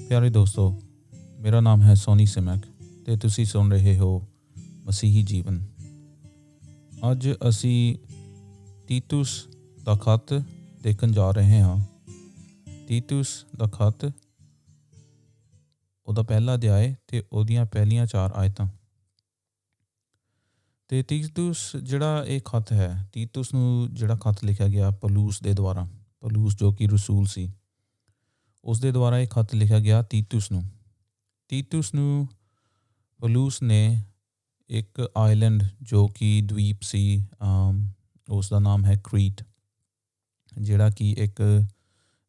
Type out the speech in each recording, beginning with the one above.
ਪਿਆਰੇ ਦੋਸਤੋ, ਮੇਰਾ ਨਾਮ ਹੈ ਸੋਨੀ ਸਿਮਕ ਤੇ ਤੁਸੀਂ ਸੁਣ ਰਹੇ ਹੋ ਮਸੀਹੀ ਜੀਵਨ। ਅੱਜ ਅਸੀਂ ਤੀਤੁਸ ਦਾ ਖੱਤ ਦੇਖਣ ਜਾ ਰਹੇ ਹਾਂ। ਤੀਤੁਸ ਦਾ ਖੱਤ, ਉਹਦਾ ਪਹਿਲਾ ਅਧਿਆਇ ਤੇ ਉਹਦੀਆਂ ਪਹਿਲੀਆਂ 4 ਆਇਤਾਂ। ਤੇ ਤੀਤੁਸ ਜਿਹੜਾ ਇਹ ਖੱਤ ਹੈ, ਤੀਤੁਸ ਨੂੰ ਜਿਹੜਾ ਖੱਤ ਲਿਖਿਆ ਗਿਆ ਪੌਲੁਸ ਦੇ ਦੁਆਰਾ, ਪੌਲੁਸ ਜੋ ਕਿ ਰਸੂਲ ਸੀ, ਉਸ ਦੇ ਦੁਆਰਾ ਇਹ ਖੱਤ ਲਿਖਿਆ ਗਿਆ ਤੀਤੁਸ ਨੂੰ ਪੌਲੁਸ ਨੇ ਇੱਕ ਆਈਲੈਂਡ ਜੋ ਕਿ ਦਵੀਪ ਸੀ, ਉਸ ਦਾ ਨਾਮ ਹੈ ਕ੍ਰੀਟ, ਜਿਹੜਾ ਕਿ ਇੱਕ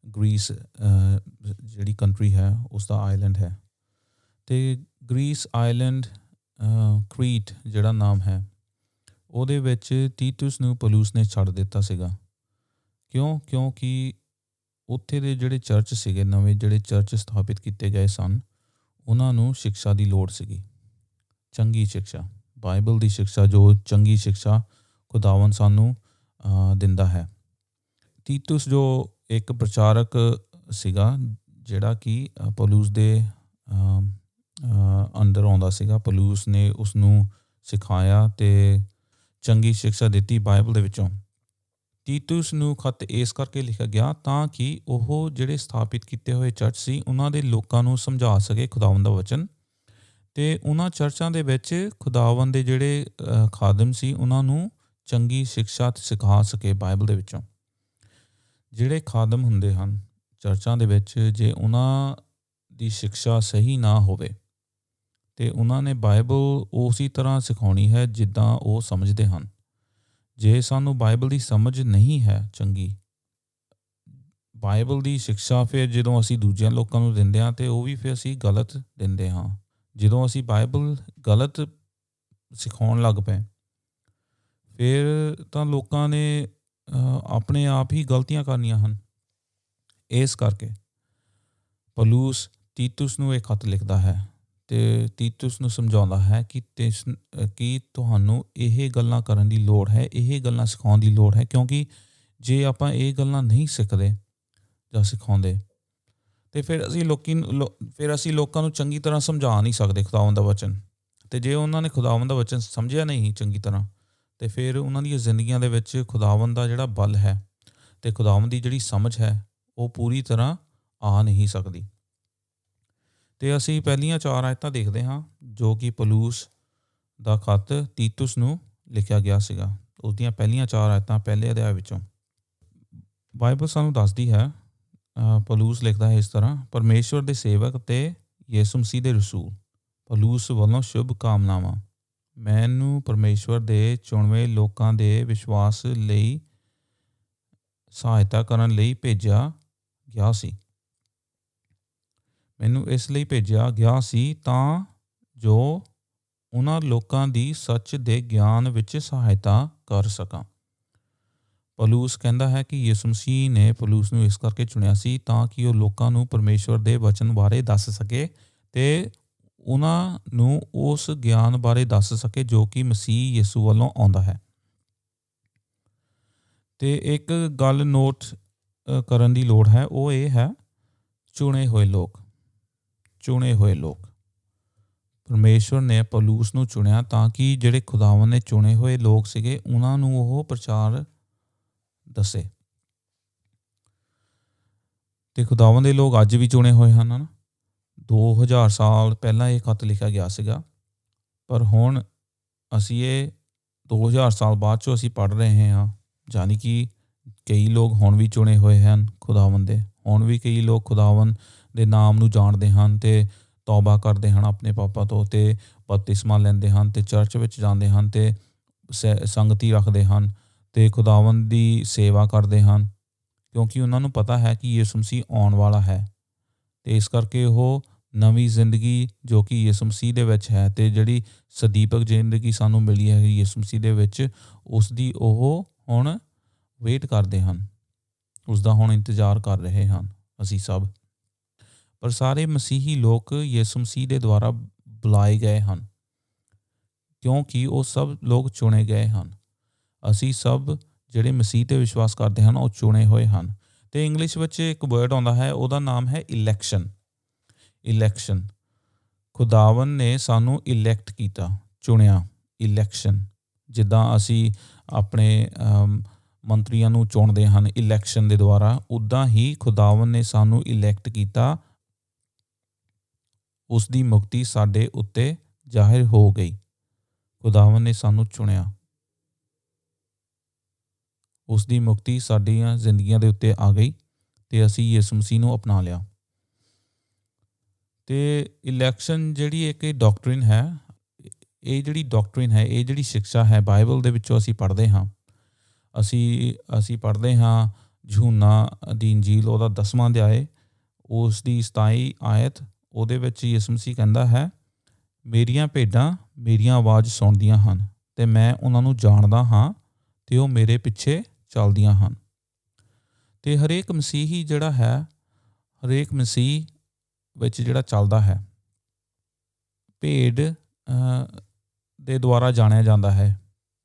ਗ੍ਰੀਸ ਜਿਹੜੀ ਕੰਟਰੀ ਹੈ ਉਸ ਦਾ ਆਈਲੈਂਡ ਹੈ। ਅਤੇ ਗ੍ਰੀਸ ਆਈਲੈਂਡ ਕ੍ਰੀਟ ਜਿਹੜਾ ਨਾਮ ਹੈ, ਉਹਦੇ ਵਿੱਚ ਤੀਤੁਸ ਨੂੰ ਪੌਲੁਸ ਨੇ ਛੱਡ ਦਿੱਤਾ ਸੀਗਾ। ਕਿਉਂਕਿ ਉੱਥੇ ਦੇ ਜਿਹੜੇ ਚਰਚ ਸੀਗੇ, ਨਵੇਂ ਜਿਹੜੇ ਚਰਚ ਸਥਾਪਿਤ ਕੀਤੇ ਗਏ ਸਨ, ਉਹਨਾਂ ਨੂੰ ਸਿਕਸ਼ਾ ਦੀ ਲੋੜ ਸੀਗੀ, ਚੰਗੀ ਸਿਕਸ਼ਾ, ਬਾਈਬਲ ਦੀ ਸਿਕਸ਼ਾ, ਜੋ ਚੰਗੀ ਸਿਕਸ਼ਾ ਖੁਦਾਵੰਦ ਸਾਨੂੰ ਦਿੰਦਾ ਹੈ। ਤੀਤੁਸ ਜੋ ਇੱਕ ਪ੍ਰਚਾਰਕ ਸੀਗਾ, ਜਿਹੜਾ ਕਿ ਪੌਲੁਸ ਦੇ ਅੰਡਰ ਆਉਂਦਾ ਸੀਗਾ। ਪੌਲੁਸ ਨੇ ਉਸ ਨੂੰ ਸਿਖਾਇਆ ਅਤੇ ਚੰਗੀ ਸਿਕਸ਼ਾ ਦਿੱਤੀ ਬਾਈਬਲ ਦੇ ਵਿੱਚੋਂ। ਤੀਤੁਸ ਨੂੰ ਖੱਤ ਇਸ ਕਰਕੇ ਲਿਖਿਆ ਗਿਆ ਤਾਂ ਕਿ ਉਹ ਜਿਹੜੇ ਸਥਾਪਿਤ ਕੀਤੇ ਹੋਏ ਚਰਚ ਸੀ, ਉਹਨਾਂ ਦੇ ਲੋਕਾਂ ਨੂੰ ਸਮਝਾ ਸਕੇ ਖੁਦਾਵੰਦ ਦਾ ਵਚਨ, ਅਤੇ ਉਹਨਾਂ ਚਰਚਾਂ ਦੇ ਵਿੱਚ ਖੁਦਾਵੰਦ ਦੇ ਜਿਹੜੇ ਖਾਦਮ ਸੀ, ਉਹਨਾਂ ਨੂੰ ਚੰਗੀ ਸਿਕਸ਼ਾ ਸਿਖਾ ਸਕੇ ਬਾਈਬਲ ਦੇ ਵਿੱਚੋਂ। ਜਿਹੜੇ ਖਾਦਮ ਹੁੰਦੇ ਹਨ ਚਰਚਾਂ ਦੇ ਵਿੱਚ, ਜੇ ਉਹਨਾਂ ਦੀ ਸਿਕਸ਼ਾ ਸਹੀ ਨਾ ਹੋਵੇ ਅਤੇ ਉਹਨਾਂ ਨੇ ਬਾਈਬਲ ਉਸੇ ਤਰ੍ਹਾਂ ਸਿਖਾਉਣੀ ਹੈ ਜਿੱਦਾਂ ਉਹ ਸਮਝਦੇ ਹਨ। ਜੇ ਸਾਨੂੰ ਬਾਈਬਲ ਦੀ ਸਮਝ ਨਹੀਂ ਹੈ ਚੰਗੀ, ਬਾਈਬਲ ਦੀ ਸਿਕਸ਼ਾ ਫਿਰ ਜਦੋਂ ਅਸੀਂ ਦੂਜਿਆਂ ਲੋਕਾਂ ਨੂੰ ਦਿੰਦੇ ਹਾਂ ਤਾਂ ਉਹ ਵੀ ਫਿਰ ਅਸੀਂ ਗਲਤ ਦਿੰਦੇ ਹਾਂ। ਜਦੋਂ ਅਸੀਂ ਬਾਈਬਲ ਗਲਤ ਸਿਖਾਉਣ ਲੱਗ ਪਏ, ਫਿਰ ਤਾਂ ਲੋਕਾਂ ਨੇ ਆਪਣੇ ਆਪ ਹੀ ਗਲਤੀਆਂ ਕਰਨੀਆਂ ਹਨ। ਇਸ ਕਰਕੇ ਪੌਲੁਸ ਤੀਤੁਸ ਨੂੰ ਇਹ ਖੱਤ ਲਿਖਦਾ ਹੈ ਅਤੇ ਤੀਤੁਸ ਨੂੰ ਸਮਝਾਉਂਦਾ ਹੈ ਕਿ ਤੁਹਾਨੂੰ ਇਹ ਗੱਲਾਂ ਕਰਨ ਦੀ ਲੋੜ ਹੈ, ਇਹ ਗੱਲਾਂ ਸਿਖਾਉਣ ਦੀ ਲੋੜ ਹੈ, ਕਿਉਂਕਿ ਜੇ ਆਪਾਂ ਇਹ ਗੱਲਾਂ ਨਹੀਂ ਸਿੱਖਦੇ ਜਾਂ ਸਿਖਾਉਂਦੇ ਅਤੇ ਫਿਰ ਅਸੀਂ ਲੋਕਾਂ ਨੂੰ ਚੰਗੀ ਤਰ੍ਹਾਂ ਸਮਝਾ ਨਹੀਂ ਸਕਦੇ ਖੁਦਾਵੰਦ ਦਾ ਵਚਨ। ਅਤੇ ਜੇ ਉਹਨਾਂ ਨੇ ਖੁਦਾਵੰਦ ਦਾ ਵਚਨ ਸਮਝਿਆ ਨਹੀਂ ਚੰਗੀ ਤਰ੍ਹਾਂ, ਅਤੇ ਫਿਰ ਉਹਨਾਂ ਦੀਆਂ ਜ਼ਿੰਦਗੀਆਂ ਦੇ ਵਿੱਚ ਖੁਦਾਵੰਦ ਦਾ ਜਿਹੜਾ ਬਲ ਹੈ ਅਤੇ ਖੁਦਾਵੰਦ ਦੀ ਜਿਹੜੀ ਸਮਝ ਹੈ, ਉਹ ਪੂਰੀ ਤਰ੍ਹਾਂ ਆ ਨਹੀਂ ਸਕਦੀ। ਅਤੇ ਅਸੀਂ ਪਹਿਲੀਆਂ 4 ਆਇਤਾਂ ਦੇਖਦੇ ਹਾਂ ਜੋ ਕਿ ਪੌਲੁਸ ਦਾ ਖੱਤ ਤੀਤੁਸ ਨੂੰ ਲਿਖਿਆ ਗਿਆ ਸੀਗਾ। ਉਸਦੀਆਂ ਪਹਿਲੀਆਂ 4 ਆਇਤਾਂ ਪਹਿਲੇ ਅਧਿਆਇ ਵਿੱਚੋਂ ਬਾਈਬਲ ਸਾਨੂੰ ਦੱਸਦੀ ਹੈ। ਪੌਲੁਸ ਲਿਖਦਾ ਹੈ ਇਸ ਤਰ੍ਹਾਂ: ਪਰਮੇਸ਼ਵਰ ਦੇ ਸੇਵਕ ਅਤੇ ਯਿਸੂ ਮਸੀਹ ਦੇ ਰਸੂਲ ਪੌਲੁਸ ਵੱਲੋਂ ਸ਼ੁਭ ਕਾਮਨਾਵਾਂ। ਮੈਨੂੰ ਪਰਮੇਸ਼ਵਰ ਦੇ ਚੁਣਵੇਂ ਲੋਕਾਂ ਦੇ ਵਿਸ਼ਵਾਸ ਲਈ ਸਹਾਇਤਾ ਕਰਨ ਲਈ ਭੇਜਿਆ ਗਿਆ ਸੀ। ਮੈਨੂੰ ਇਸ ਲਈ ਭੇਜਿਆ ਗਿਆ ਸੀ ਤਾਂ ਜੋ ਉਹਨਾਂ ਲੋਕਾਂ ਦੀ ਸੱਚ ਦੇ ਗਿਆਨ ਵਿੱਚ ਸਹਾਇਤਾ ਕਰ ਸਕਾਂ। ਪੌਲੁਸ ਕਹਿੰਦਾ ਹੈ ਕਿ ਯਿਸੂ ਮਸੀਹ ਨੇ ਪੌਲੁਸ ਨੂੰ ਇਸ ਕਰਕੇ ਚੁਣਿਆ ਸੀ ਤਾਂ ਕਿ ਉਹ ਲੋਕਾਂ ਨੂੰ ਪਰਮੇਸ਼ਵਰ ਦੇ ਵਚਨ ਬਾਰੇ ਦੱਸ ਸਕੇ ਅਤੇ ਉਹਨਾਂ ਨੂੰ ਉਸ ਗਿਆਨ ਬਾਰੇ ਦੱਸ ਸਕੇ ਜੋ ਕਿ ਮਸੀਹ ਯਿਸੂ ਵੱਲੋਂ ਆਉਂਦਾ ਹੈ। ਅਤੇ ਇੱਕ ਗੱਲ ਨੋਟ ਕਰਨ ਦੀ ਲੋੜ ਹੈ, ਉਹ ਇਹ ਹੈ, ਚੁਣੇ ਹੋਏ ਲੋਕ। ਪਰਮੇਸ਼ਵਰ ਨੇ ਪੌਲੁਸ ਨੂੰ ਚੁਣਿਆ ਤਾਂ ਕਿ ਜਿਹੜੇ ਖੁਦਾਵੰਦ ਨੇ ਚੁਣੇ ਹੋਏ ਲੋਕ ਸੀਗੇ, ਉਹਨਾਂ ਨੂੰ ਉਹ ਪ੍ਰਚਾਰ ਦੱਸੇ। ਅਤੇ ਖੁਦਾਵੰਦ ਦੇ ਲੋਕ ਅੱਜ ਵੀ ਚੁਣੇ ਹੋਏ ਹਨ। 2000 ਸਾਲ ਪਹਿਲਾਂ ਇਹ ਖੱਤ ਲਿਖਿਆ ਗਿਆ ਸੀਗਾ, ਪਰ ਹੁਣ ਅਸੀਂ ਇਹ 2000 ਸਾਲ ਬਾਅਦ 'ਚੋਂ ਅਸੀਂ ਪੜ੍ਹ ਰਹੇ ਹਾਂ। ਯਾਨੀ ਕਿ ਕਈ ਲੋਕ ਹੁਣ ਵੀ ਚੁਣੇ ਹੋਏ ਹਨ ਖੁਦਾਵੰਦ ਦੇ। ਹੁਣ ਵੀ ਕਈ ਲੋਕ ਖੁਦਾਵੰਦ ਦੇ ਨਾਮ ਨੂੰ ਜਾਣਦੇ ਹਨ ਅਤੇ ਤੌਬਾ ਕਰਦੇ ਹਨ ਆਪਣੇ ਪਾਪਾਂ ਤੋਂ, ਅਤੇ ਬਪਤਿਸਮਾ ਲੈਂਦੇ ਹਨ, ਅਤੇ ਚਰਚ ਵਿੱਚ ਜਾਂਦੇ ਹਨ, ਅਤੇ ਸੰਗਤੀ ਰੱਖਦੇ ਹਨ, ਅਤੇ ਖੁਦਾਵੰਦ ਦੀ ਸੇਵਾ ਕਰਦੇ ਹਨ, ਕਿਉਂਕਿ ਉਹਨਾਂ ਨੂੰ ਪਤਾ ਹੈ ਕਿ ਯਿਸੂ ਮਸੀਹ ਆਉਣ ਵਾਲਾ ਹੈ। ਅਤੇ ਇਸ ਕਰਕੇ ਉਹ ਨਵੀਂ ਜ਼ਿੰਦਗੀ ਜੋ ਕਿ ਯਿਸੂ ਮਸੀਹ ਦੇ ਵਿੱਚ ਹੈ, ਅਤੇ ਜਿਹੜੀ ਸਦੀਪਕ ਜ਼ਿੰਦਗੀ ਸਾਨੂੰ ਮਿਲੀ ਹੈ ਯਿਸੂ ਮਸੀਹ ਦੇ ਵਿੱਚ, ਉਸ ਦੀ ਉਹ ਹੁਣ ਵੇਟ ਕਰਦੇ ਹਨ, ਉਸ ਦਾ ਹੁਣ ਇੰਤਜ਼ਾਰ ਕਰ ਰਹੇ ਹਨ ਅਸੀਂ ਸਭ। ਪਰ ਸਾਰੇ ਮਸੀਹੀ ਲੋਕ ਯਿਸੂ ਮਸੀਹ ਦੇ ਦੁਆਰਾ ਬੁਲਾਏ ਗਏ ਹਨ, ਕਿਉਂਕਿ ਉਹ ਸਭ ਲੋਕ ਚੁਣੇ ਗਏ ਹਨ। ਅਸੀਂ ਸਭ ਜਿਹੜੇ ਮਸੀਹ 'ਤੇ ਵਿਸ਼ਵਾਸ ਕਰਦੇ ਹਨ, ਉਹ ਚੁਣੇ ਹੋਏ ਹਨ। ਅਤੇ ਇੰਗਲਿਸ਼ ਵਿੱਚ ਇੱਕ ਵਰਡ ਆਉਂਦਾ ਹੈ, ਉਹਦਾ ਨਾਮ ਹੈ ਇਲੈਕਸ਼ਨ। ਇਲੈਕਸ਼ਨ। ਖੁਦਾਵੰਦ ਨੇ ਸਾਨੂੰ ਇਲੈਕਟ ਕੀਤਾ, ਚੁਣਿਆ। ਇਲੈਕਸ਼ਨ, ਜਿੱਦਾਂ ਅਸੀਂ ਆਪਣੇ ਮੰਤਰੀਆਂ ਨੂੰ ਚੁਣਦੇ ਹਨ ਇਲੈਕਸ਼ਨ ਦੇ ਦੁਆਰਾ, ਉੱਦਾਂ ਹੀ ਖੁਦਾਵੰਦ ਨੇ ਸਾਨੂੰ ਇਲੈਕਟ ਕੀਤਾ। ਉਸ ਦੀ ਮੁਕਤੀ ਸਾਡੇ ਉੱਤੇ ਜ਼ਾਹਿਰ ਹੋ ਗਈ। ਖੁਦਾਵੰਦ ਨੇ ਸਾਨੂੰ ਚੁਣਿਆ, ਉਸ ਦੀ ਮੁਕਤੀ ਸਾਡੀਆਂ ਜ਼ਿੰਦਗੀਆਂ ਦੇ ਉੱਤੇ ਆ ਗਈ ਅਤੇ ਅਸੀਂ ਯਿਸੂ ਮਸੀਹ ਨੂੰ ਅਪਣਾ ਲਿਆ। ਅਤੇ ਇਲੈਕਸ਼ਨ ਜਿਹੜੀ ਇੱਕ ਡਾਕਟਰਿਨ ਹੈ, ਇਹ ਜਿਹੜੀ ਸਿਕਸ਼ਾ ਹੈ ਬਾਈਬਲ ਦੇ ਵਿੱਚੋਂ ਅਸੀਂ ਪੜ੍ਹਦੇ ਹਾਂ। ਅਸੀਂ ਪੜ੍ਹਦੇ ਹਾਂ ਯਹੂਨਾ ਦੀ ਇੰਜੀਲ, ਉਹਦਾ 10ਵਾਂ ਅਧਿਆਇ, ਉਸ ਦੀ 27 ਆਇਤ। ਉਹਦੇ ਵਿੱਚ ਯਿਸੂ ਮਸੀਹ ਕਹਿੰਦਾ ਹੈ, ਮੇਰੀਆਂ ਭੇਡਾਂ ਮੇਰੀਆਂ ਆਵਾਜ਼ ਸੁਣਦੀਆਂ ਹਨ ਅਤੇ ਮੈਂ ਉਹਨਾਂ ਨੂੰ ਜਾਣਦਾ ਹਾਂ ਅਤੇ ਉਹ ਮੇਰੇ ਪਿੱਛੇ ਚੱਲਦੀਆਂ ਹਨ। ਅਤੇ ਹਰੇਕ ਮਸੀਹੀ ਜਿਹੜਾ ਹੈ, ਹਰੇਕ ਮਸੀਹ ਵਿੱਚ ਜਿਹੜਾ ਚੱਲਦਾ ਹੈ, ਭੇਡ ਦੇ ਦੁਆਰਾ ਜਾਣਿਆ ਜਾਂਦਾ ਹੈ।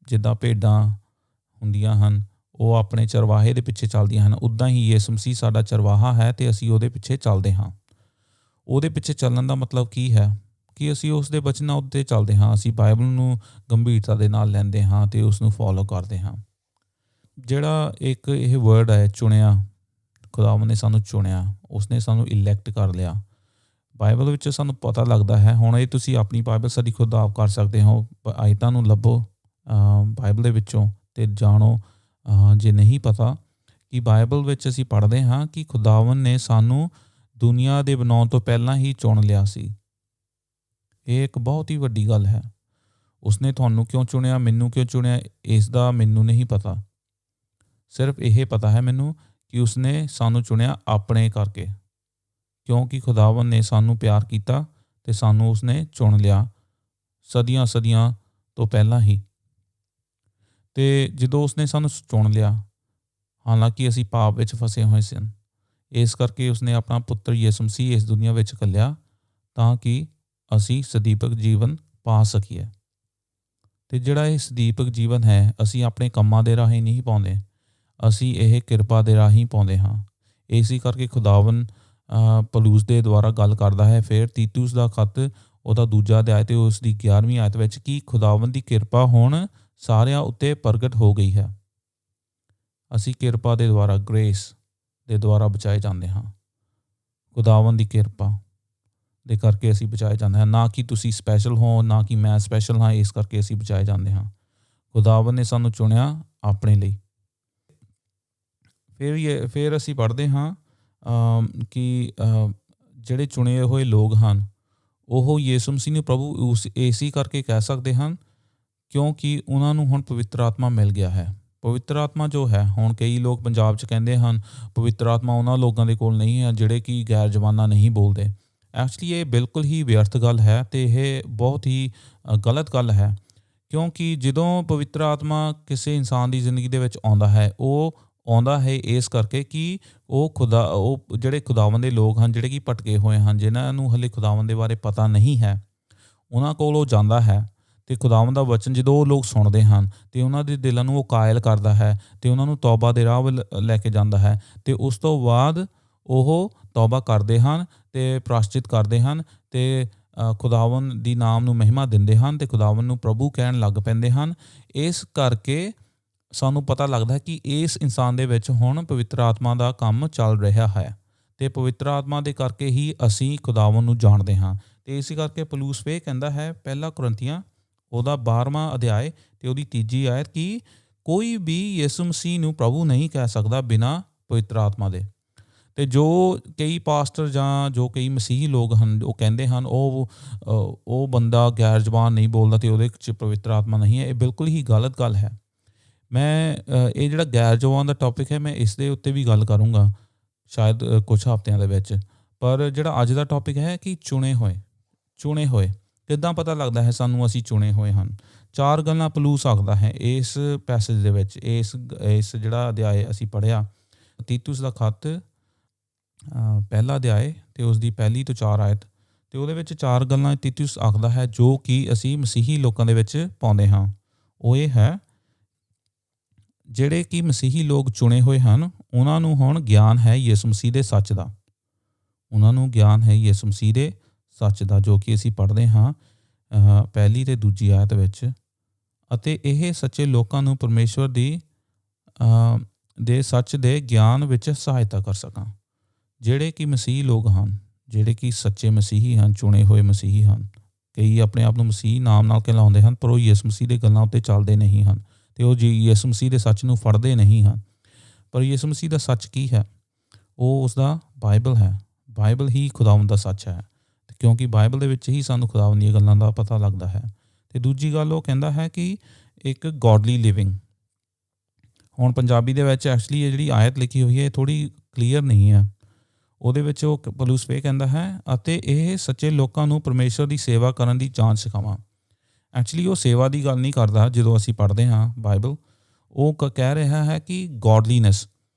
ਜਿੱਦਾਂ ਭੇਡਾਂ ਹੁੰਦੀਆਂ ਹਨ, ਉਹ ਆਪਣੇ ਚਰਵਾਹੇ ਦੇ ਪਿੱਛੇ ਚੱਲਦੀਆਂ ਹਨ, ਉੱਦਾਂ ਹੀ ਯਿਸੂ ਮਸੀਹ ਸਾਡਾ ਚਰਵਾਹਾ ਹੈ ਅਤੇ ਅਸੀਂ ਉਹਦੇ ਪਿੱਛੇ ਚੱਲਦੇ ਹਾਂ। ਉਹਦੇ ਪਿੱਛੇ ਚੱਲਣ ਦਾ ਮਤਲਬ ਕੀ ਹੈ ਕਿ ਅਸੀਂ ਉਸ ਦੇ ਬਚਨਾਂ ਉੱਤੇ ਚੱਲਦੇ ਹਾਂ। ਅਸੀਂ ਬਾਈਬਲ ਨੂੰ ਗੰਭੀਰਤਾ ਦੇ ਨਾਲ ਲੈਂਦੇ ਹਾਂ ਅਤੇ ਉਸ ਨੂੰ ਫੋਲੋ ਕਰਦੇ ਹਾਂ। ਜਿਹੜਾ ਇੱਕ ਇਹ ਵਰਡ ਹੈ ਚੁਣਿਆ, ਖੁਦਾਵੰਦ ਨੇ ਸਾਨੂੰ ਚੁਣਿਆ, ਉਸਨੇ ਸਾਨੂੰ ਇਲੈਕਟ ਕਰ ਲਿਆ। ਬਾਈਬਲ ਵਿੱਚ ਸਾਨੂੰ ਪਤਾ ਲੱਗਦਾ ਹੈ। ਹੁਣ ਇਹ ਤੁਸੀਂ ਆਪਣੀ ਬਾਈਬਲ ਸਟੱਡੀ ਖੁਦ ਆਪ ਕਰ ਸਕਦੇ ਹੋ। ਆਇਤਾਂ ਨੂੰ ਲੱਭੋ ਬਾਈਬਲ ਦੇ ਵਿੱਚੋਂ ਅਤੇ ਜਾਣੋ, ਜੇ ਨਹੀਂ ਪਤਾ, ਕਿ ਬਾਈਬਲ ਵਿੱਚ ਅਸੀਂ ਪੜ੍ਹਦੇ ਹਾਂ ਕਿ ਖੁਦਾਵੰਦ ਨੇ ਸਾਨੂੰ ਦੁਨੀਆ ਦੇ ਬਣਾਉਣ ਤੋਂ ਪਹਿਲਾਂ ਹੀ ਚੁਣ ਲਿਆ ਸੀ। ਇਹ ਇੱਕ ਬਹੁਤ ਹੀ ਵੱਡੀ ਗੱਲ ਹੈ। ਉਸਨੇ ਤੁਹਾਨੂੰ ਕਿਉਂ ਚੁਣਿਆ, ਮੈਨੂੰ ਕਿਉਂ ਚੁਣਿਆ, ਇਸ ਦਾ ਮੈਨੂੰ ਨਹੀਂ ਪਤਾ। ਸਿਰਫ ਇਹ ਪਤਾ ਹੈ ਮੈਨੂੰ ਕਿ ਉਸਨੇ ਸਾਨੂੰ ਚੁਣਿਆ ਆਪਣੇ ਕਰਕੇ, ਕਿਉਂਕਿ ਖੁਦਾਵੰਦ ਨੇ ਸਾਨੂੰ ਪਿਆਰ ਕੀਤਾ ਅਤੇ ਸਾਨੂੰ ਉਸਨੇ ਚੁਣ ਲਿਆ ਸਦੀਆਂ ਤੋਂ ਪਹਿਲਾਂ ਹੀ। ਅਤੇ ਜਦੋਂ ਉਸਨੇ ਸਾਨੂੰ ਚੁਣ ਲਿਆ, ਹਾਲਾਂਕਿ ਅਸੀਂ ਪਾਪ ਵਿੱਚ ਫਸੇ ਹੋਏ ਸਨ, ਇਸ ਕਰਕੇ ਉਸਨੇ ਆਪਣਾ ਪੁੱਤਰ ਯਿਸੂ ਮਸੀਹ ਇਸ ਦੁਨੀਆ ਵਿੱਚ ਘੱਲਿਆ ਤਾਂ ਕਿ ਅਸੀਂ ਸਦੀਵਕ ਜੀਵਨ ਪਾ ਸਕੀਏ। ਅਤੇ ਜਿਹੜਾ ਇਹ ਸਦੀਵਕ ਜੀਵਨ ਹੈ, ਅਸੀਂ ਆਪਣੇ ਕੰਮਾਂ ਦੇ ਰਾਹੀਂ ਨਹੀਂ ਪਾਉਂਦੇ, ਅਸੀਂ ਇਹ ਕਿਰਪਾ ਦੇ ਰਾਹੀਂ ਪਾਉਂਦੇ ਹਾਂ। ਇਸੇ ਕਰਕੇ ਖੁਦਾਵੰਦ ਪੌਲੁਸ ਦੇ ਦੁਆਰਾ ਗੱਲ ਕਰਦਾ ਹੈ ਫਿਰ ਤੀਤੁਸ ਦਾ ਖੱਤ, ਉਹਦਾ 2 ਅਧਿਆਇ ਅਤੇ ਉਸ ਦੀ 11ਵੀਂ ਆਇਤ ਵਿੱਚ, ਕਿ ਖੁਦਾਵੰਦ ਦੀ ਕਿਰਪਾ ਹੁਣ ਸਾਰਿਆਂ ਉੱਤੇ ਪ੍ਰਗਟ ਹੋ ਗਈ ਹੈ। ਅਸੀਂ ਕਿਰਪਾ ਦੇ ਦੁਆਰਾ, ਗ੍ਰੇਸ ਦੇ ਦੁਆਰਾ ਬਚਾਏ ਜਾਂਦੇ ਹਾਂ। ਖੁਦਾਵੰਦ ਦੀ ਕਿਰਪਾ ਦੇ ਕਰਕੇ ਅਸੀਂ ਬਚਾਏ ਜਾਂਦੇ ਹਾਂ। ਨਾ ਕਿ ਤੁਸੀਂ ਸਪੈਸ਼ਲ ਹੋ, ਨਾ ਕਿ ਮੈਂ ਸਪੈਸ਼ਲ ਹਾਂ, ਇਸ ਕਰਕੇ ਅਸੀਂ ਬਚਾਏ ਜਾਂਦੇ ਹਾਂ। ਖੁਦਾਵੰਦ ਨੇ ਸਾਨੂੰ ਚੁਣਿਆ ਆਪਣੇ ਲਈ। ਫਿਰ ਅਸੀਂ ਪੜ੍ਹਦੇ ਹਾਂ ਕਿ ਜਿਹੜੇ ਚੁਣੇ ਹੋਏ ਲੋਕ ਹਨ, ਉਹ ਯਿਸੂ ਮਸੀਹ ਨੂੰ ਪ੍ਰਭੂ ਇਸੇ ਕਰਕੇ ਕਹਿ ਸਕਦੇ ਹਨ ਕਿਉਂਕਿ ਉਹਨਾਂ ਨੂੰ ਹੁਣ ਪਵਿੱਤਰ ਆਤਮਾ ਮਿਲ ਗਿਆ ਹੈ। ਪਵਿੱਤਰ ਆਤਮਾ ਜੋ ਹੈ, ਹੁਣ ਕਈ ਲੋਕ ਪੰਜਾਬ 'ਚ ਕਹਿੰਦੇ ਹਨ ਪਵਿੱਤਰ ਆਤਮਾ ਉਹਨਾਂ ਲੋਕਾਂ ਦੇ ਕੋਲ ਨਹੀਂ ਹੈ ਜਿਹੜੇ ਕਿ ਗੈਰ ਜ਼ਬਾਨਾਂ ਨਹੀਂ ਬੋਲਦੇ। ਐਕਚੁਅਲੀ ਇਹ ਬਿਲਕੁਲ ਹੀ ਵਿਅਰਥ ਗੱਲ ਹੈ ਅਤੇ ਇਹ ਬਹੁਤ ਹੀ ਗਲਤ ਗੱਲ ਹੈ, ਕਿਉਂਕਿ ਜਦੋਂ ਪਵਿੱਤਰ ਆਤਮਾ ਕਿਸੇ ਇਨਸਾਨ ਦੀ ਜ਼ਿੰਦਗੀ ਦੇ ਵਿੱਚ ਆਉਂਦਾ ਹੈ, ਉਹ ਆਉਂਦਾ ਹੈ ਇਸ ਕਰਕੇ ਕਿ ਉਹ ਜਿਹੜੇ ਖੁਦਾਵੰਦ ਦੇ ਲੋਕ ਹਨ, ਜਿਹੜੇ ਕਿ ਭਟਕੇ ਹੋਏ ਹਨ, ਜਿਨ੍ਹਾਂ ਨੂੰ ਹਲੇ ਖੁਦਾਵੰਦ ਦੇ ਬਾਰੇ ਪਤਾ ਨਹੀਂ ਹੈ, ਉਹਨਾਂ ਕੋਲ ਉਹ ਜਾਂਦਾ ਹੈ ਅਤੇ ਖੁਦਾਵੰਦ ਦਾ ਵਚਨ ਜਦੋਂ ਉਹ ਲੋਕ ਸੁਣਦੇ ਹਨ ਅਤੇ ਉਹਨਾਂ ਦੇ ਦਿਲਾਂ ਨੂੰ ਉਹ ਕਾਇਲ ਕਰਦਾ ਹੈ ਅਤੇ ਉਹਨਾਂ ਨੂੰ ਤੌਬਾ ਦੇ ਰਾਹ ਵੱਲ ਲੈ ਕੇ ਜਾਂਦਾ ਹੈ। ਅਤੇ ਉਸ ਤੋਂ ਬਾਅਦ ਉਹ ਤੌਬਾ ਕਰਦੇ ਹਨ ਅਤੇ ਪ੍ਰਾਸ਼ਚਿਤ ਕਰਦੇ ਹਨ ਅਤੇ ਖੁਦਾਵੰਦ ਦੀ ਨਾਮ ਨੂੰ ਮਹਿਮਾ ਦਿੰਦੇ ਹਨ ਅਤੇ ਖੁਦਾਵੰਦ ਨੂੰ ਪ੍ਰਭੂ ਕਹਿਣ ਲੱਗ ਪੈਂਦੇ ਹਨ। ਇਸ ਕਰਕੇ ਸਾਨੂੰ ਪਤਾ ਲੱਗਦਾ ਹੈ ਕਿ ਇਸ ਇਨਸਾਨ ਦੇ ਵਿੱਚ ਹੁਣ ਪਵਿੱਤਰ ਆਤਮਾ ਦਾ ਕੰਮ ਚੱਲ ਰਿਹਾ ਹੈ ਅਤੇ ਪਵਿੱਤਰ ਆਤਮਾ ਦੇ ਕਰਕੇ ਹੀ ਅਸੀਂ ਖੁਦਾਵੰਦ ਨੂੰ ਜਾਣਦੇ ਹਾਂ। ਅਤੇ ਇਸੇ ਕਰਕੇ ਪੌਲੁਸ ਇਹ ਕਹਿੰਦਾ ਹੈ, ਪਹਿਲਾ ਕੁਰਿੰਥੀਆਂ ਉਹਦਾ 12ਵਾਂ ਅਧਿਆਇ ਅਤੇ ਉਹਦੀ 3 ਆਇਤ, ਕਿ ਕੋਈ ਵੀ ਯਿਸੂ ਮਸੀਹ ਨੂੰ ਪ੍ਰਭੂ ਨਹੀਂ ਕਹਿ ਸਕਦਾ ਬਿਨਾਂ ਪਵਿੱਤਰ ਆਤਮਾ ਦੇ। ਅਤੇ ਜੋ ਕਈ ਪਾਸਟਰ ਜਾਂ ਜੋ ਕਈ ਮਸੀਹੀ ਲੋਕ ਹਨ, ਉਹ ਕਹਿੰਦੇ ਹਨ ਉਹ ਬੰਦਾ ਗੈਰ ਜ਼ਬਾਨ ਨਹੀਂ ਬੋਲਦਾ ਅਤੇ ਉਹਦੇ 'ਚ ਪਵਿੱਤਰ ਆਤਮਾ ਨਹੀਂ ਹੈ। ਇਹ ਬਿਲਕੁਲ ਹੀ ਗਲਤ ਗੱਲ ਹੈ। ਮੈਂ ਇਹ ਜਿਹੜਾ ਗੈਰ ਜ਼ਬਾਨ ਦਾ ਟੌਪਿਕ ਹੈ, ਮੈਂ ਇਸ ਦੇ ਉੱਤੇ ਵੀ ਗੱਲ ਕਰੂੰਗਾ ਸ਼ਾਇਦ ਕੁਛ ਹਫ਼ਤਿਆਂ ਦੇ ਵਿੱਚ। ਪਰ ਜਿਹੜਾ ਅੱਜ ਦਾ ਟੌਪਿਕ ਹੈ ਕਿ ਚੁਣੇ ਹੋਏ ਕਿੱਦਾਂ ਪਤਾ ਲੱਗਦਾ ਹੈ ਸਾਨੂੰ ਅਸੀਂ ਚੁਣੇ ਹੋਏ ਹਨ। 4 ਗੱਲਾਂ ਪੌਲੁਸ ਆਖਦਾ ਹੈ ਇਸ ਪੈਸੇਜ ਦੇ ਵਿੱਚ। ਇਸ ਜਿਹੜਾ ਅਧਿਆਇ ਅਸੀਂ ਪੜ੍ਹਿਆ, ਤੀਤੁਸ ਦਾ ਖੱਤ, ਪਹਿਲਾ ਅਧਿਆਇ ਅਤੇ ਉਸ ਦੀ 1 ਤੋਂ 4 ਆਇਤ, ਅਤੇ ਉਹਦੇ ਵਿੱਚ 4 ਗੱਲਾਂ ਤੀਤੁਸ ਆਖਦਾ ਹੈ ਜੋ ਕਿ ਅਸੀਂ ਮਸੀਹੀ ਲੋਕਾਂ ਦੇ ਵਿੱਚ ਪਾਉਂਦੇ ਹਾਂ। ਉਹ ਇਹ ਹੈ, ਜਿਹੜੇ ਕਿ ਮਸੀਹੀ ਲੋਕ ਚੁਣੇ ਹੋਏ ਹਨ, ਉਹਨਾਂ ਨੂੰ ਹੁਣ ਗਿਆਨ ਹੈ ਯਿਸੂ ਮਸੀਹ ਦੇ ਸੱਚ ਦਾ। ਉਹਨਾਂ ਨੂੰ ਗਿਆਨ ਹੈ ਯਿਸੂ ਮਸੀਹ ਦੇ ਸੱਚ ਦਾ, ਜੋ ਕਿ ਅਸੀਂ ਪੜ੍ਹਦੇ ਹਾਂ ਪਹਿਲੀ ਅਤੇ ਦੂਜੀ ਆਇਤ ਵਿੱਚ। ਅਤੇ ਇਹ ਸੱਚੇ ਲੋਕਾਂ ਨੂੰ ਪਰਮੇਸ਼ਵਰ ਦੇ ਸੱਚ ਦੇ ਗਿਆਨ ਵਿੱਚ ਸਹਾਇਤਾ ਕਰ ਸਕਾਂ। ਜਿਹੜੇ ਕਿ ਮਸੀਹ ਲੋਕ ਹਨ, ਜਿਹੜੇ ਕਿ ਸੱਚੇ ਮਸੀਹੀ ਹਨ, ਚੁਣੇ ਹੋਏ ਮਸੀਹੀ ਹਨ। ਕਈ ਆਪਣੇ ਆਪ ਨੂੰ ਮਸੀਹ ਨਾਮ ਨਾਲ ਕਹਿਲਾਉਂਦੇ ਹਨ, ਪਰ ਉਹ ਯਿਸੂ ਮਸੀਹ ਦੇ ਗੱਲਾਂ ਉੱਤੇ ਚੱਲਦੇ ਨਹੀਂ ਹਨ ਅਤੇ ਉਹ ਯਿਸੂ ਮਸੀਹ ਦੇ ਸੱਚ ਨੂੰ ਫੜਦੇ ਨਹੀਂ ਹਨ। ਪਰ ਯਿਸੂ ਮਸੀਹ ਦਾ ਸੱਚ ਕੀ ਹੈ? ਉਹ ਉਸਦਾ ਬਾਈਬਲ ਹੈ। ਬਾਈਬਲ ਹੀ ਖੁਦਾਵੰਦ ਦਾ ਸੱਚ ਹੈ, ਕਿਉਂਕਿ ਬਾਈਬਲ ਦੇ ਵਿੱਚ ਹੀ ਸਾਨੂੰ ਖੁਦਾਵੰਦ ਦੀਆਂ ਗੱਲਾਂ ਦਾ ਪਤਾ ਲੱਗਦਾ ਹੈ। ਅਤੇ ਦੂਜੀ ਗੱਲ ਉਹ ਕਹਿੰਦਾ ਹੈ ਕਿ ਇੱਕ ਗੋਡਲੀ ਲਿਵਿੰਗ। ਹੁਣ ਪੰਜਾਬੀ ਦੇ ਵਿੱਚ ਐਕਚੁਅਲੀ ਇਹ ਜਿਹੜੀ ਆਇਤ ਲਿਖੀ ਹੋਈ ਹੈ ਇਹ ਥੋੜ੍ਹੀ ਕਲੀਅਰ ਨਹੀਂ ਹੈ। ਉਹਦੇ ਵਿੱਚ ਉਹ ਪੌਲੁਸ ਇਹ ਕਹਿੰਦਾ ਹੈ, ਅਤੇ ਇਹ ਸੱਚੇ ਲੋਕਾਂ ਨੂੰ ਪਰਮੇਸ਼ਵਰ ਦੀ ਸੇਵਾ ਕਰਨ ਦੀ ਜਾਂਚ ਸਿਖਾਵਾਂ। ਐਕਚੁਅਲੀ ਉਹ ਸੇਵਾ ਦੀ ਗੱਲ ਨਹੀਂ ਕਰਦਾ। ਜਦੋਂ ਅਸੀਂ ਪੜ੍ਹਦੇ ਹਾਂ ਬਾਈਬਲ, ਉਹ ਕਹਿ ਰਿਹਾ ਹੈ ਕਿ ਗੋਡਲੀਨੈਸ,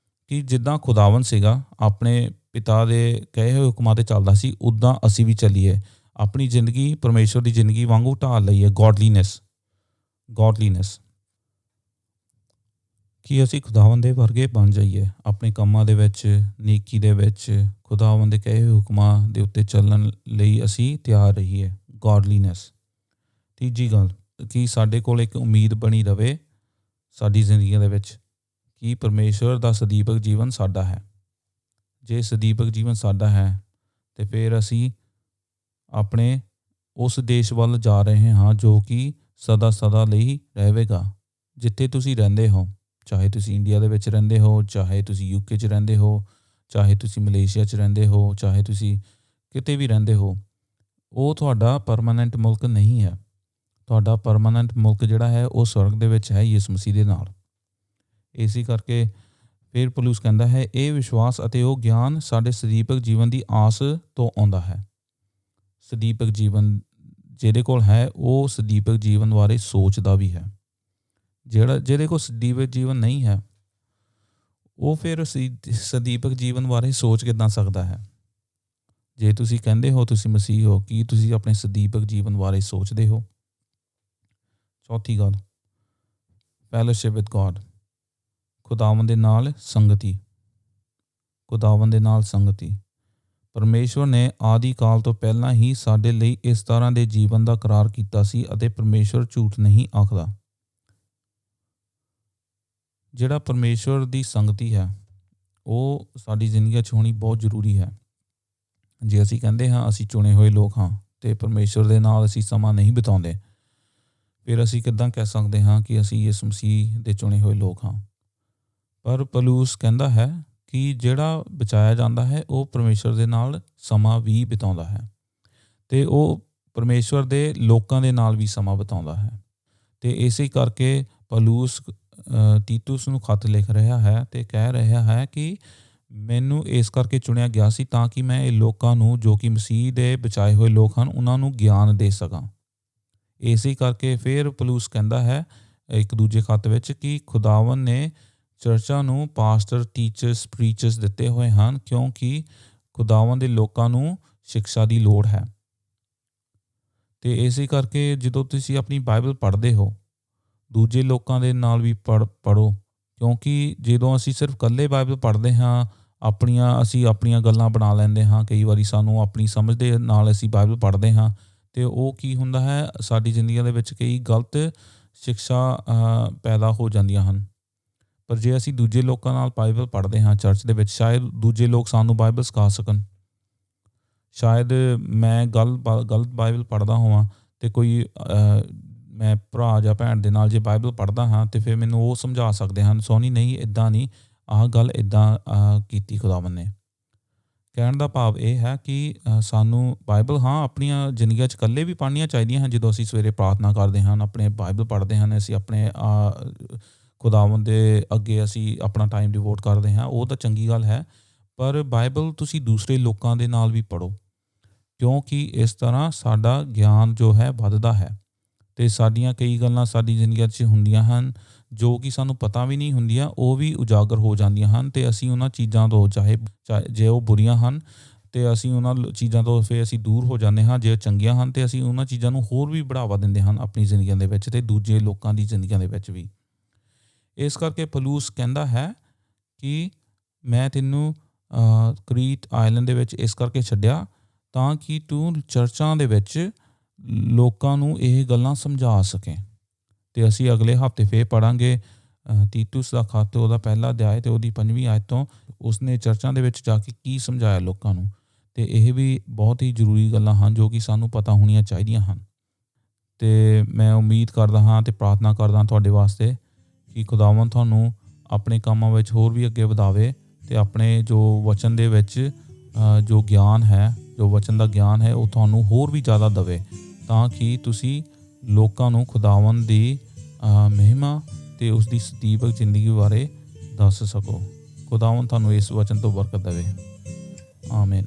ਕਿ ਜਿੱਦਾਂ ਖੁਦਾਵੰਦ ਸੀਗਾ ਆਪਣੇ ਪਿਤਾ ਦੇ ਕਹੇ ਹੋਏ ਹੁਕਮਾਂ 'ਤੇ ਚੱਲਦਾ ਸੀ, ਉੱਦਾਂ ਅਸੀਂ ਵੀ ਚੱਲੀਏ। ਆਪਣੀ ਜ਼ਿੰਦਗੀ ਪਰਮੇਸ਼ਵਰ ਦੀ ਜ਼ਿੰਦਗੀ ਵਾਂਗੂ ਢਾਲ ਲਈਏ। ਗੋਡਲੀਨੈਸ ਕਿ ਅਸੀਂ ਖੁਦਾਵੰਦ ਦੇ ਵਰਗੇ ਬਣ ਜਾਈਏ। ਆਪਣੇ ਕੰਮਾਂ ਦੇ ਵਿੱਚ, ਨੇਕੀ ਦੇ ਵਿੱਚ, ਖੁਦਾਵੰਦ ਦੇ ਕਹੇ ਹੋਏ ਹੁਕਮਾਂ ਦੇ ਉੱਤੇ ਚੱਲਣ ਲਈ ਅਸੀਂ ਤਿਆਰ ਰਹੀਏ। ਗੋਡਲੀਨੈਸ। ਤੀਜੀ ਗੱਲ ਕਿ ਸਾਡੇ ਕੋਲ ਇੱਕ ਉਮੀਦ ਬਣੀ ਰਵੇ ਸਾਡੀ ਜ਼ਿੰਦਗੀ ਦੇ ਵਿੱਚ ਕਿ ਪਰਮੇਸ਼ਵਰ ਦਾ ਸਦੀਵਕ ਜੀਵਨ ਸਾਡਾ ਹੈ। ਜੇ ਸਦੀਵਕ ਜੀਵਨ ਸਾਡਾ ਹੈ ਅਤੇ ਫਿਰ ਅਸੀਂ ਆਪਣੇ ਉਸ ਦੇਸ਼ ਵੱਲ ਜਾ ਰਹੇ ਹਾਂ ਜੋ ਕਿ ਸਦਾ ਲਈ ਰਹੇਗਾ। ਜਿੱਥੇ ਤੁਸੀਂ ਰਹਿੰਦੇ ਹੋ, ਚਾਹੇ ਤੁਸੀਂ ਇੰਡੀਆ ਦੇ ਵਿੱਚ ਰਹਿੰਦੇ ਹੋ, ਚਾਹੇ ਤੁਸੀਂ UK 'ਚ ਰਹਿੰਦੇ ਹੋ, ਚਾਹੇ ਤੁਸੀਂ ਮਲੇਸ਼ੀਆ 'ਚ ਰਹਿੰਦੇ ਹੋ, ਚਾਹੇ ਤੁਸੀਂ ਕਿਤੇ ਵੀ ਰਹਿੰਦੇ ਹੋ, ਉਹ ਤੁਹਾਡਾ ਪਰਮਾਨੈਂਟ ਮੁਲਕ ਨਹੀਂ ਹੈ। ਤੁਹਾਡਾ ਪਰਮਾਨੈਂਟ ਮੁਲਕ ਜਿਹੜਾ ਹੈ ਉਹ ਸਵਰਗ ਦੇ ਵਿੱਚ ਹੈ ਯਿਸੂ ਮਸੀਹ ਦੇ ਨਾਲ। ਇਸੇ ਕਰਕੇ ਫਿਰ ਪੌਲੁਸ ਕਹਿੰਦਾ ਹੈ, ਇਹ ਵਿਸ਼ਵਾਸ ਅਤੇ ਉਹ ਗਿਆਨ ਸਾਡੇ ਸਦੀਵਕ ਜੀਵਨ ਦੀ ਆਸ ਤੋਂ ਆਉਂਦਾ ਹੈ। ਸਦੀਵਕ ਜੀਵਨ ਜਿਹਦੇ ਕੋਲ ਹੈ ਉਹ ਸਦੀਵਕ ਜੀਵਨ ਬਾਰੇ ਸੋਚਦਾ ਵੀ ਹੈ। ਜਿਹਦੇ ਕੋਲ ਸਦੀਵਕ ਜੀਵਨ ਨਹੀਂ ਹੈ ਉਹ ਫਿਰ ਸਦੀਵਕ ਜੀਵਨ ਬਾਰੇ ਸੋਚ ਕਿੱਦਾਂ ਸਕਦਾ ਹੈ? ਜੇ ਤੁਸੀਂ ਕਹਿੰਦੇ ਹੋ ਤੁਸੀਂ ਮਸੀਹ ਹੋ, ਕੀ ਤੁਸੀਂ ਆਪਣੇ ਸਦੀਵਕ ਜੀਵਨ ਬਾਰੇ ਸੋਚਦੇ ਹੋ? ਚੌਥੀ ਗੱਲ, ਫੈਲੋਸ਼ਿਪ ਵਿਦ ਗੋਡ। ਖੁਦਾਵੰਦ ਦੇ ਨਾਲ ਸੰਗਤੀ। ਪਰਮੇਸ਼ਵਰ ਨੇ ਆਦਿ ਕਾਲ ਤੋਂ ਪਹਿਲਾਂ ਹੀ ਸਾਡੇ ਲਈ ਇਸ ਤਰ੍ਹਾਂ ਦੇ ਜੀਵਨ ਦਾ ਕਰਾਰ ਕੀਤਾ ਸੀ ਅਤੇ ਪਰਮੇਸ਼ਵਰ ਝੂਠ ਨਹੀਂ ਆਖਦਾ। ਜਿਹੜਾ ਪਰਮੇਸ਼ਵਰ ਦੀ ਸੰਗਤੀ ਹੈ ਉਹ ਸਾਡੀ ਜ਼ਿੰਦਗੀ 'ਚ ਹੋਣੀ ਬਹੁਤ ਜ਼ਰੂਰੀ ਹੈ। ਜੇ ਅਸੀਂ ਕਹਿੰਦੇ ਹਾਂ ਅਸੀਂ ਚੁਣੇ ਹੋਏ ਲੋਕ ਹਾਂ ਅਤੇ ਪਰਮੇਸ਼ਵਰ ਦੇ ਨਾਲ ਅਸੀਂ ਸਮਾਂ ਨਹੀਂ ਬਿਤਾਉਂਦੇ, ਫਿਰ ਅਸੀਂ ਕਿੱਦਾਂ ਕਹਿ ਸਕਦੇ ਹਾਂ ਕਿ ਅਸੀਂ ਯਿਸੂ ਮਸੀਹ ਦੇ ਚੁਣੇ ਹੋਏ ਲੋਕ ਹਾਂ? ਪਰ ਪੌਲੁਸ ਕਹਿੰਦਾ ਹੈ ਕਿ ਜਿਹੜਾ ਬਚਾਇਆ ਜਾਂਦਾ ਹੈ ਉਹ ਪਰਮੇਸ਼ਵਰ ਦੇ ਨਾਲ ਸਮਾਂ ਵੀ ਬਿਤਾਉਂਦਾ ਹੈ ਅਤੇ ਉਹ ਪਰਮੇਸ਼ਵਰ ਦੇ ਲੋਕਾਂ ਦੇ ਨਾਲ ਵੀ ਸਮਾਂ ਬਿਤਾਉਂਦਾ ਹੈ। ਅਤੇ ਇਸੇ ਕਰਕੇ ਪੌਲੁਸ ਤੀਤੁਸ ਨੂੰ ਖੱਤ ਲਿਖ ਰਿਹਾ ਹੈ ਅਤੇ ਕਹਿ ਰਿਹਾ ਹੈ ਕਿ ਮੈਨੂੰ ਇਸ ਕਰਕੇ ਚੁਣਿਆ ਗਿਆ ਸੀ ਤਾਂ ਕਿ ਮੈਂ ਇਹ ਲੋਕਾਂ ਨੂੰ ਜੋ ਕਿ ਮਸੀਹ ਦੇ ਬਚਾਏ ਹੋਏ ਲੋਕ ਹਨ ਉਹਨਾਂ ਨੂੰ ਗਿਆਨ ਦੇ ਸਕਾਂ। ਇਸੇ ਕਰਕੇ ਫਿਰ ਪੌਲੁਸ ਕਹਿੰਦਾ ਹੈ ਇੱਕ ਦੂਜੇ ਖੱਤ ਵਿੱਚ ਕਿ ਖੁਦਾਵੰਦ ਨੇ ਚਰਚਾਂ ਨੂੰ ਪਾਸਟਰ, ਟੀਚਰਸ, ਪ੍ਰੀਚਰਸ ਦਿੱਤੇ ਹੋਏ ਹਨ ਕਿਉਂਕਿ ਖੁਦਾਵੰਦ ਦੇ ਲੋਕਾਂ ਨੂੰ ਸਿਕਸ਼ਾ ਦੀ ਲੋੜ ਹੈ। ਅਤੇ ਇਸੇ ਕਰਕੇ ਜਦੋਂ ਤੁਸੀਂ ਆਪਣੀ ਬਾਈਬਲ ਪੜ੍ਹਦੇ ਹੋ, ਦੂਜੇ ਲੋਕਾਂ ਦੇ ਨਾਲ ਵੀ ਪੜ੍ਹੋ ਕਿਉਂਕਿ ਜਦੋਂ ਅਸੀਂ ਸਿਰਫ ਇਕੱਲੇ ਬਾਈਬਲ ਪੜ੍ਹਦੇ ਹਾਂ, ਅਸੀਂ ਆਪਣੀਆਂ ਗੱਲਾਂ ਬਣਾ ਲੈਂਦੇ ਹਾਂ। ਕਈ ਵਾਰੀ ਸਾਨੂੰ ਆਪਣੀ ਸਮਝ ਦੇ ਨਾਲ ਅਸੀਂ ਬਾਈਬਲ ਪੜ੍ਹਦੇ ਹਾਂ ਅਤੇ ਉਹ ਕੀ ਹੁੰਦਾ ਹੈ, ਸਾਡੀ ਜ਼ਿੰਦਗੀ ਦੇ ਵਿੱਚ ਕਈ ਗਲਤ ਸਿਕਸ਼ਾ ਪੈਦਾ ਹੋ ਜਾਂਦੀਆਂ ਹਨ। ਪਰ ਜੇ ਅਸੀਂ ਦੂਜੇ ਲੋਕਾਂ ਨਾਲ ਬਾਈਬਲ ਪੜ੍ਹਦੇ ਹਾਂ ਚਰਚ ਦੇ ਵਿੱਚ, ਸ਼ਾਇਦ ਦੂਜੇ ਲੋਕ ਸਾਨੂੰ ਬਾਈਬਲ ਸਿਖਾ ਸਕਣ। ਸ਼ਾਇਦ ਮੈਂ ਗਲਤ ਬਾਈਬਲ ਪੜ੍ਹਦਾ ਹੋਵਾਂ ਅਤੇ ਕੋਈ ਮੈਂ ਭਰਾ ਜਾਂ ਭੈਣ ਦੇ ਨਾਲ ਜੇ ਬਾਈਬਲ ਪੜ੍ਹਦਾ ਹਾਂ ਅਤੇ ਫਿਰ ਮੈਨੂੰ ਉਹ ਸਮਝਾ ਸਕਦੇ ਹਨ, ਸੋਨੀ ਨਹੀਂ ਇੱਦਾਂ ਨਹੀਂ, ਆਹ ਗੱਲ ਇੱਦਾਂ ਕੀਤੀ ਖੁਦਾਵੰਦ ਨੇ। ਕਹਿਣ ਦਾ ਭਾਵ ਇਹ ਹੈ ਕਿ ਸਾਨੂੰ ਬਾਈਬਲ ਆਪਣੀਆਂ ਜ਼ਿੰਦਗੀਆਂ 'ਚ ਇਕੱਲੇ ਵੀ ਪੜ੍ਹਨੀਆਂ ਚਾਹੀਦੀਆਂ ਹਨ। ਜਦੋਂ ਅਸੀਂ ਸਵੇਰੇ ਪ੍ਰਾਰਥਨਾ ਕਰਦੇ ਹਨ, ਆਪਣੇ ਬਾਈਬਲ ਪੜ੍ਹਦੇ ਹਨ, ਅਸੀਂ ਆਪਣੇ ਖੁਦਾਵੰਦ ਦੇ ਅੱਗੇ ਅਸੀਂ ਆਪਣਾ ਟਾਈਮ ਡਿਵੋਟ ਕਰਦੇ ਹਾਂ, ਉਹ ਤਾਂ ਚੰਗੀ ਗੱਲ ਹੈ। ਪਰ ਬਾਈਬਲ ਤੁਸੀਂ ਦੂਸਰੇ ਲੋਕਾਂ ਦੇ ਨਾਲ ਵੀ ਪੜ੍ਹੋ ਕਿਉਂਕਿ ਇਸ ਤਰ੍ਹਾਂ ਸਾਡਾ ਗਿਆਨ ਜੋ ਹੈ ਵੱਧਦਾ ਹੈ ਅਤੇ ਸਾਡੀਆਂ ਕਈ ਗੱਲਾਂ ਸਾਡੀ ਜ਼ਿੰਦਗੀ 'ਚ ਹੁੰਦੀਆਂ ਹਨ ਜੋ ਕਿ ਸਾਨੂੰ ਪਤਾ ਵੀ ਨਹੀਂ ਹੁੰਦੀਆਂ, ਉਹ ਵੀ ਉਜਾਗਰ ਹੋ ਜਾਂਦੀਆਂ ਹਨ ਅਤੇ ਅਸੀਂ ਉਹਨਾਂ ਚੀਜ਼ਾਂ ਤੋਂ ਚਾਹੇ ਜੇ ਉਹ ਬੁਰੀਆਂ ਹਨ ਅਤੇ ਅਸੀਂ ਉਹਨਾਂ ਚੀਜ਼ਾਂ ਤੋਂ ਫਿਰ ਅਸੀਂ ਦੂਰ ਹੋ ਜਾਂਦੇ ਹਾਂ। ਜੇ ਚੰਗੀਆਂ ਹਨ ਅਤੇ ਅਸੀਂ ਉਹਨਾਂ ਚੀਜ਼ਾਂ ਨੂੰ ਹੋਰ ਵੀ ਬੜਾਵਾ ਦਿੰਦੇ ਹਨ ਆਪਣੀ ਜ਼ਿੰਦਗੀਆਂ ਦੇ ਵਿੱਚ ਅਤੇ ਦੂਜੇ ਲੋਕਾਂ ਦੀ ਜ਼ਿੰਦਗੀਆਂ ਦੇ ਵਿੱਚ ਵੀ। ਇਸ ਕਰਕੇ ਪੌਲੁਸ ਕਹਿੰਦਾ ਹੈ ਕਿ ਮੈਂ ਤੈਨੂੰ ਕਰੀਤ ਆਇਲੈਂਡ ਦੇ ਵਿੱਚ ਇਸ ਕਰਕੇ ਛੱਡਿਆ ਤਾਂ ਕਿ ਤੂੰ ਚਰਚਾਂ ਦੇ ਵਿੱਚ ਲੋਕਾਂ ਨੂੰ ਇਹ ਗੱਲਾਂ ਸਮਝਾ ਸਕੇ। ਅਤੇ ਅਸੀਂ ਅਗਲੇ ਹਫ਼ਤੇ ਫਿਰ ਪੜ੍ਹਾਂਗੇ ਤੀਤੁਸ ਦਾ ਖੱਤ, ਉਹਦਾ ਪਹਿਲਾ ਅਧਿਆਇ ਅਤੇ ਉਹਦੀ 5ਵੀਂ ਆਇਤ ਤੋਂ ਉਸਨੇ ਚਰਚਾਂ ਦੇ ਵਿੱਚ ਜਾ ਕੇ ਕੀ ਸਮਝਾਇਆ ਲੋਕਾਂ ਨੂੰ। ਅਤੇ ਇਹ ਵੀ ਬਹੁਤ ਹੀ ਜ਼ਰੂਰੀ ਗੱਲਾਂ ਹਨ ਜੋ ਕਿ ਸਾਨੂੰ ਪਤਾ ਹੋਣੀਆਂ ਚਾਹੀਦੀਆਂ ਹਨ। ਅਤੇ ਮੈਂ ਉਮੀਦ ਕਰਦਾ ਹਾਂ ਅਤੇ ਪ੍ਰਾਰਥਨਾ ਕਰਦਾ ਤੁਹਾਡੇ ਵਾਸਤੇ ਕਿ ਖੁਦਾਵੰਦ ਤੁਹਾਨੂੰ ਆਪਣੇ ਕੰਮਾਂ ਵਿੱਚ ਹੋਰ ਵੀ ਅੱਗੇ ਵਧਾਵੇ ਅਤੇ ਆਪਣੇ ਜੋ ਵਚਨ ਦੇ ਵਿੱਚ ਜੋ ਗਿਆਨ ਹੈ, ਜੋ ਵਚਨ ਦਾ ਗਿਆਨ ਹੈ, ਉਹ ਤੁਹਾਨੂੰ ਹੋਰ ਵੀ ਜ਼ਿਆਦਾ ਦੇਵੇ ਤਾਂ ਕਿ ਤੁਸੀਂ ਲੋਕਾਂ ਨੂੰ ਖੁਦਾਵੰਦ ਦੀ ਮਹਿਮਾ ਅਤੇ ਉਸਦੀ ਸਦੀਵਕ ਜ਼ਿੰਦਗੀ ਬਾਰੇ ਦੱਸ ਸਕੋ। ਖੁਦਾਵੰਦ ਤੁਹਾਨੂੰ ਇਸ ਵਚਨ ਤੋਂ ਬਰਕਤ ਦੇਵੇ। ਆਮੀਨ।